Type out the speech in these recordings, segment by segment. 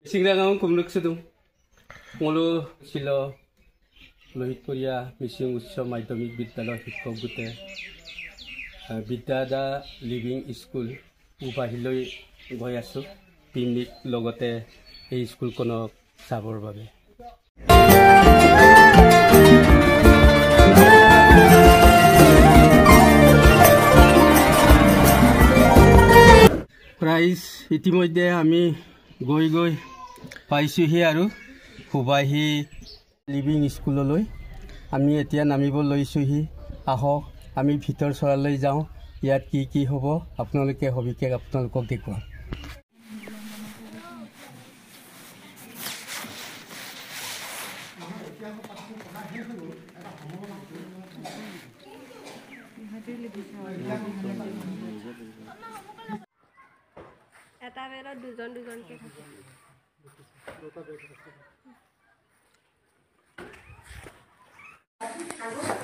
Singrangam kumluk sedung mulu silo Lohitpuria Missing Uচ্চ মাধ্যমিক বিদ্যালয় শিক্ষক গোটে বিদ্যাদা লিভিং স্কুল উপাহিলৈ গৈ আছো পিকনিক লগতে এই স্কুলখনক চাবৰ বাবে প্ৰাইজ ইতিমধ্যে আমি গৈ গৈ পাইছোহি আৰু হুবাহি লিভিং স্কুললৈ আমি এতিয়া নামিব লৈছোহি আহক আমি ভিতৰ চৰালৈ যাওঁ ইয়াত কি কি হ'ব আপোনালোকে হবিকে আপোনালোকক দেখুৱাম এটা বেলত দুজন দুজনকে থাকে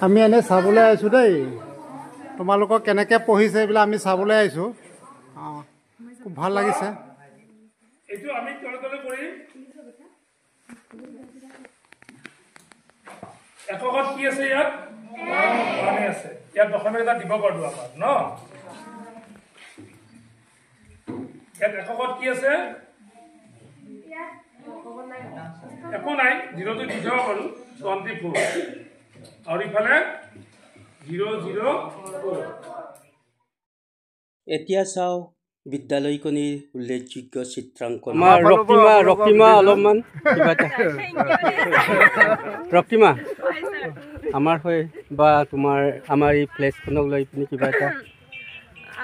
আমি এনে চাবলৈ আহিছোঁ দেই তোমালোকক কেনেকৈ পঢ়িছে এইবিলাক আমি চাবলৈ আহিছোঁ খুব ভাল লাগিছে এইটো আমি তলতলে কৰি এককত কি আছে ইয়াত মানে আছে ইয়াত দশমিক এটা দিব পাৰো আমাৰ ন ইয়াত এককত কি আছে একো নাই 0 টো দি দিব পাৰো 24 আৰু ইফালে 004 এতিয়া চাও বিদ্যালয়খনিৰ উল্লেখযোগ্য চিত্ৰাংকন আমাৰ ৰক্তিমা অলপমান ৰক্তিমা আমাৰ হৈ বা তোমাৰ আমাৰ এই প্লেছখনক লৈ পিনি কিবা এটা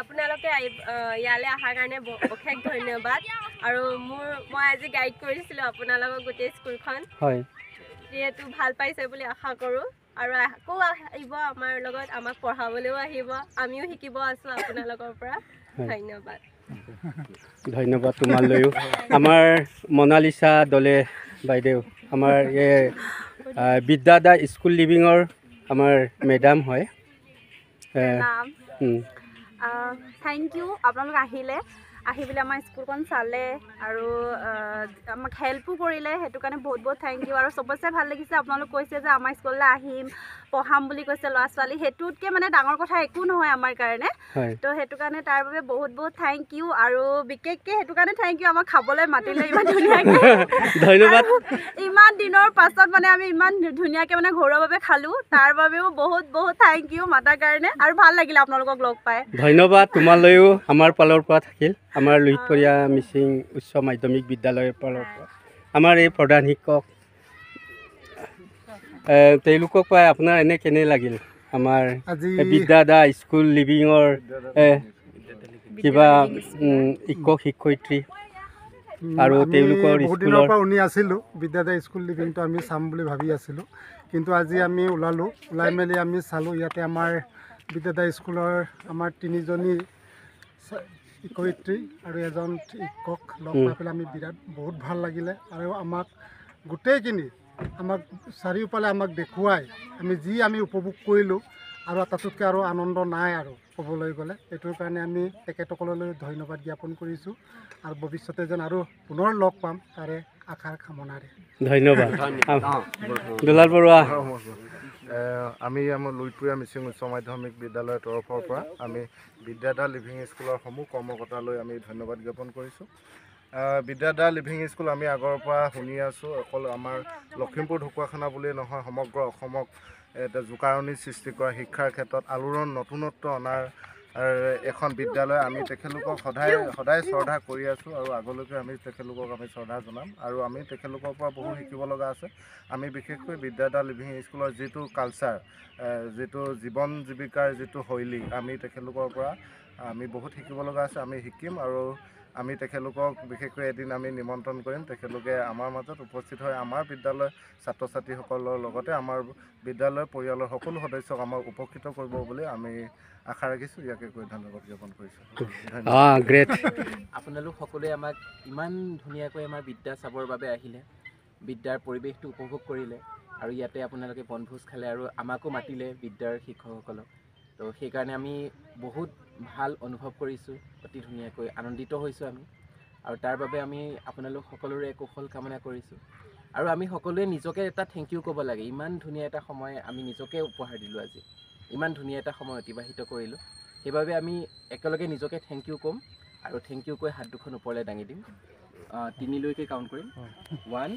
আপোনালোকে ইয়ালৈ অহাৰ কাৰণে অশেষ ধন্যবাদ আৰু মই আজি গাইড কৰিছিলোঁ আপোনালোকক গোটেই স্কুলখন হয় যিহেতু ভাল পাইছে বুলি আশা কৰোঁ আৰু আকৌ আহিব আমাৰ লগত আমাক পঢ়াবলৈও আহিব আমিও শিকিব আছোঁ আপোনালোকৰ পৰা ধন্যবাদ ধন্যবাদ তোমালৈও আমাৰ মনালিসা দলে বাইদেউ আমাৰ এই বিদ্যাদা স্কুল লিভিঙৰ আমাৰ মেডাম হয় থ্যাংক ইউ আপোনালোক আহিলে আহি পেলাই আমাৰ স্কুলখন চালে আৰু আমাক হেল্পো কৰিলে সেইটো কাৰণে বহুত বহুত থ্যাংক ইউ আৰু চবচে ভাল লাগিছে আপোনালোক কৈছে যে আমাৰ স্কুললৈ আহিম পঢ়াম বুলি কৈছে ল'ৰা ছোৱালী সেইটোতকৈ মানে ডাঙৰ কথা একো নহয় আমাৰ কাৰণে তো সেইটো কাৰণে তাৰ বাবে বহুত বহুত থ্যাংক ইউ আৰু বিশেষকৈ সেইটো কাৰণে থ্যাংক ইউ আমাক খাবলৈ মাতিলে ইমান ধুনীয়াকৈ ধন্যবাদ ইমান দিনৰ পাছত মানে আমি ইমান ধুনীয়াকৈ মানে ঘৰুৱাভাৱে খালোঁ তাৰ বাবেও বহুত বহুত থ্যাংক ইউ মাতাৰ কাৰণে আৰু ভাল লাগিলে আপোনালোকক লগ পাই ধন্যবাদ তোমালৈও আমাৰ ফালৰ পৰা থাকিল আমাৰ লুহিতপৰীয়া মিচিং উচ্চ মাধ্যমিক বিদ্যালয়ৰ ফালৰ পৰা আমাৰ এই প্ৰধান শিক্ষক তেওঁলোকক পাই আপোনাৰ এনে কেনে লাগিল আমাৰ বিদ্যাদা স্কুল লিভিঙৰ কিবা শিক্ষক শিক্ষয়িত্ৰী আৰু তেওঁলোকৰ স্কুলৰ পৰা উনি আছিলোঁ বিদ্যাদা স্কুল লিভিংটো আমি চাম বুলি ভাবি আছিলোঁ কিন্তু আজি আমি ওলালোঁ ওলাই মেলি আমি চালোঁ ইয়াতে আমাৰ বিদ্যাদা স্কুলৰ আমাৰ 3জনী শিক্ষয়িত্ৰী আৰু এজন শিক্ষক লগ পাই পেলাই আমি বহুত ভাল লাগিলে আৰু আমাক গোটেইখিনি আমাক চাৰিওফালে আমাক দেখুৱাই আমি উপভোগ কৰিলোঁ আৰু তাতোতকৈ আৰু আনন্দ নাই আৰু ক'বলৈ গ'লে এইটোৰ কাৰণে আমি তেখেতসকললৈ ধন্যবাদ জ্ঞাপন কৰিছোঁ আৰু ভৱিষ্যতে যেন আৰু পুনৰ লগ পাম তাৰে আশাৰ কামনাৰে ধন্যবাদ দুলাল বৰুৱা আমি আমাৰ লুহিতপুৰীয়া মিচিং উচ্চ মাধ্যমিক বিদ্যালয়ৰ তৰফৰ পৰা আমি বিদ্যাদা লিভিং স্কুলৰ সমূহ কৰ্মকৰ্তালৈ আমি ধন্যবাদ জ্ঞাপন কৰিছোঁ বিদ্যাদা লিভিং স্কুল আমি আগৰ পৰা শুনি আছোঁ অকল আমাৰ লখিমপুৰ ঢকুৱাখানা বুলিয়েই নহয় সমগ্ৰ অসমক এটা জোকাৰণি সৃষ্টি কৰা শিক্ষাৰ ক্ষেত্ৰত আলোড়ন নতুনত্ব অনাৰ এখন বিদ্যালয় আমি তেখেতলোকক সদায় শ্ৰদ্ধা কৰি আছোঁ আৰু আগলৈকে আমি তেখেতলোকক আমি শ্ৰদ্ধা জনাম আৰু আমি তেখেতলোকৰ পৰা বহু শিকিব লগা আছে আমি বিশেষকৈ বিদ্যাদা লিভিং স্কুলৰ যিটো কালচাৰ যিটো জীৱন জীৱিকাৰ যিটো শৈলী আমি তেখেতলোকৰ পৰা আমি বহুত শিকিব লগা আছে আমি শিকিম আৰু আমি তেখেতলোকক বিশেষকৈ এদিন আমি নিমন্ত্ৰণ কৰিম তেখেতলোকে আমাৰ মাজত উপস্থিত হৈ আমাৰ বিদ্যালয় ছাত্ৰ ছাত্ৰীসকলৰ লগতে আমাৰ বিদ্যালয়ৰ পৰিয়ালৰ সকলো সদস্যক আমাক উপকৃত কৰিব বুলি আমি আশা ৰাখিছোঁ ইয়াকে কৈ ধন্যবাদ জ্ঞাপন কৰিছোঁ গ্ৰেট আপোনালোক সকলোৱে আমাক ইমান ধুনীয়াকৈ আমাৰ বিদ্যা চাবৰ বাবে আহিলে বিদ্যাৰ পৰিৱেশটো উপভোগ কৰিলে আৰু ইয়াতে আপোনালোকে বনভোজ খালে আৰু আমাকো মাতিলে বিদ্যাৰ শিক্ষকসকলক তো সেইকাৰণে আমি বহুত ভাল অনুভৱ কৰিছোঁ অতি ধুনীয়াকৈ আনন্দিত হৈছোঁ আমি আৰু তাৰ বাবে আমি আপোনালোক সকলোৰে কুশল কামনা কৰিছোঁ আৰু আমি সকলোৱে নিজকে এটা থেংক ইউ ক'ব লাগে ইমান ধুনীয়া এটা সময় আমি নিজকে উপহাৰ দিলোঁ আজি ইমান ধুনীয়া এটা সময় অতিবাহিত কৰিলোঁ সেইবাবে আমি একেলগে নিজকে থেংক ইউ ক'ম আৰু থেংক ইউ কৈ হাত দুখন ওপৰলৈ দাঙি দিম 3 লৈকে কাউণ্ট কৰিম 1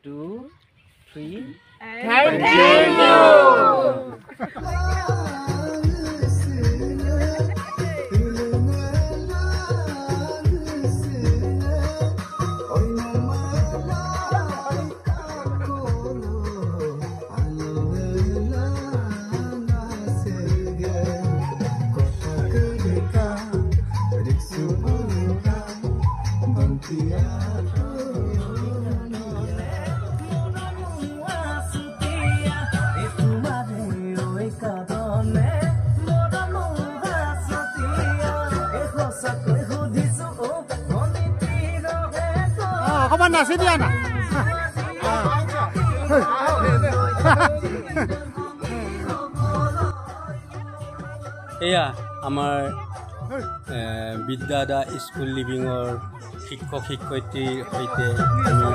2 3 Thank অকণমান নাচি দিয়া না এয়া আমাৰ বিদ্যাদা স্কুল লিভিঙৰ শিক্ষক শিক্ষয়িত্ৰীৰ সৈতে আমি